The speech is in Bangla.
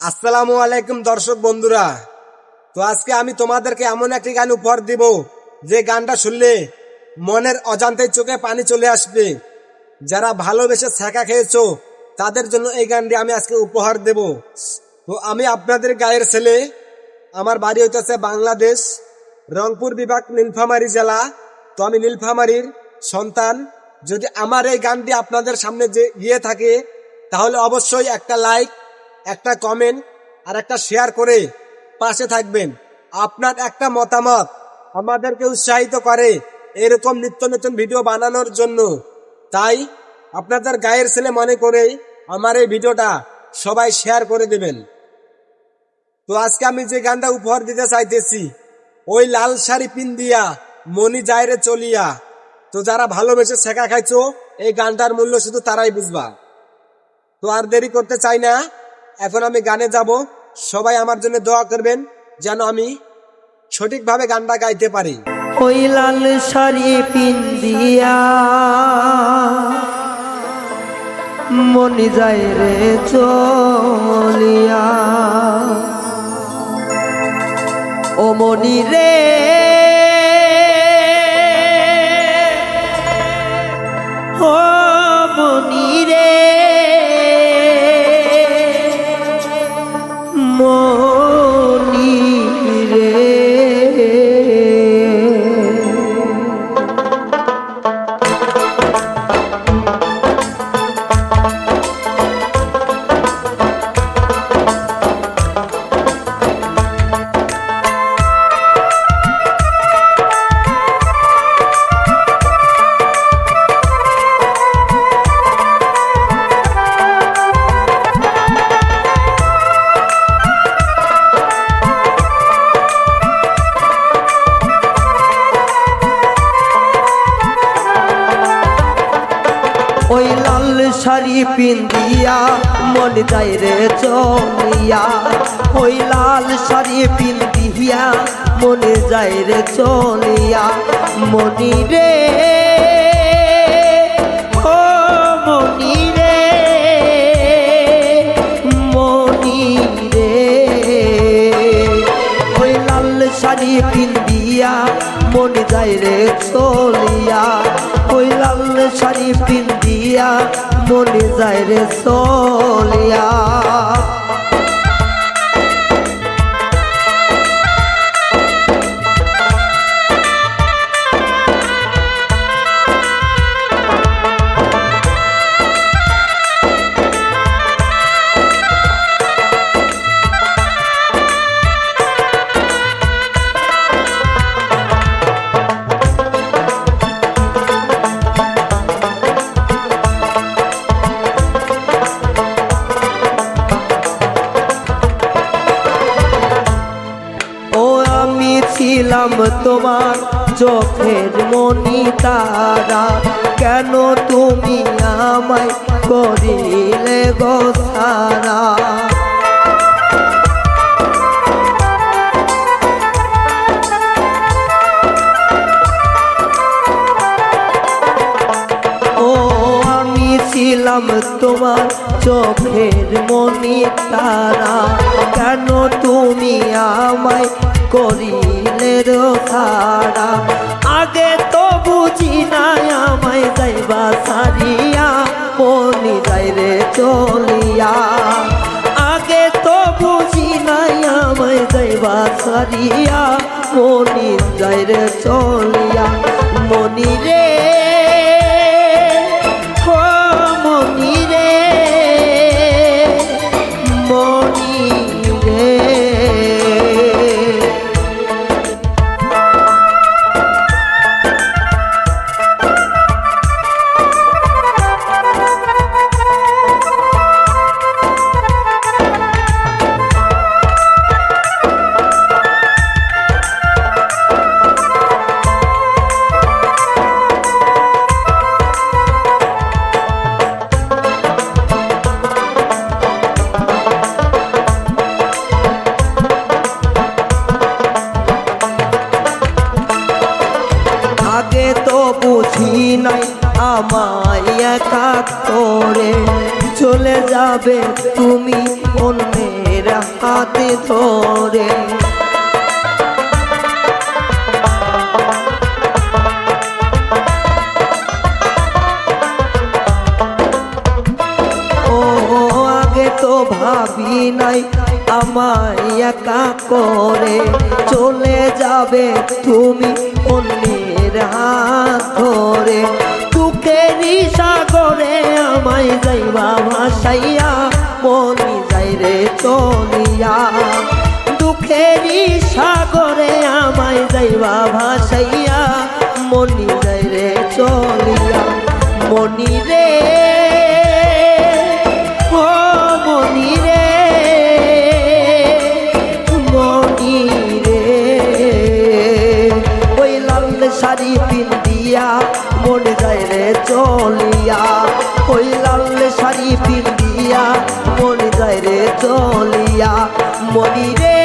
আসসালামু আলাইকুম দর্শক বন্ধুরা। তো আজকে আমি তোমাদেরকে এমন একটি গান উপহার দিব যে গানটা শুনলে মনের অজান্তেই চোখে পানি চলে আসবে। যারা ভালোবেসে ছ্যাঁকা খেয়েছো তাদের জন্য এই গানটি আমি আজকে উপহার দেব। তো আমি আপনাদের গায়ের ছেলে, আমার বাড়ি হইতেছে বাংলাদেশ, রংপুর বিভাগ, নীলফামারী জেলা। তো আমি নীলফামারীর সন্তান। যদি আমার এই গানটি আপনাদের সামনে যে গিয়ে থাকে তাহলে অবশ্যই একটা লাইক, একটা কমেন্ট আর একটা শেয়ার করে পাশে থাকবেন। আপনার একটা মতামত আমাদেরকে উৎসাহিত করে এরকম নিত্য নতুন ভিডিও বানানোর জন্য। তাই আপনাদের গায়ের ছেলে মনে করে আমার এই ভিডিওটা সবাই শেয়ার করে দেবেন। তো আজকে আমি যে গানটা উপহার দিতে চাইতেছি, ওই লাল শাড়ি পিন্দিয়া মনি যায় রে চলিয়া। তো যারা ভালোবেসে ছেঁকা খাইছো এই গানটার মূল্য শুধু তারাই বুঝবা। তো আর দেরি করতে চাই না, এখন আমি গানে যাব। সবাই আমার জন্য দোয়া করবেন যেন আমি সঠিকভাবে গানটা গাইতে পারি। ওই লাল শাড়ি পিন্দিয়া মনি যায় রে চলিয়া, ও মনি রে ও মনি রে মনি রে। ওই লাল শাড়ি পিন্দিয়া মন যায় রে চলিয়া, ওই লাল শাড়ি পিন্দিয়া মন যায় রে চলিয়া, মনি রে ও মনি রে মনি রে। ওই লাল শাড়ি পিন্দিয়া মন যায় রে চলিয়া, ওই লাল শাড়ি পিন্দিয়া মনে যায় রে চলিয়া। ছিলাম তোমার চোখের মনি তারা, কেন তুমি আমায় করিলে গো ছাড়া। ও আমি ছিলাম তোমার চোখের মনি তারা, কেন তুমি আমায় করিলে ছাড়া। আগে তো বুঝি নাই আমায় যাইবা সারিয়া মনি যায় রে চলিয়া, আগে তো বুঝি নাই আমায় যাইবা সারিয়া মনি যায় রে চলিয়া, মনি রে ও মনি রে মনি রে। বুঝি নাই আমায় একা করে চলে যাবে তুমি অন্যের হাতে ধরে ও আগে তো ভাবি নাই আমায় একা করে চলে যাবে তুমি অন্যের হাত ধরে দুঃখেরই সাগরে আমায় যাইবা ভাসাইয়া মনি যাই রে চলিয়া দুঃখেরই সাগরে আমায় যাইবা ভাসাইয়া মনি যাই রে চলিয়া মনি রে ও মনি রে মনি রে ওই লাল শাড়ি পিন্দিয়া মনে যায় রে চলিয়া ওই লাল শাড়ি পিন্দিয়া মনে যায় রে চলিয়া মনি রে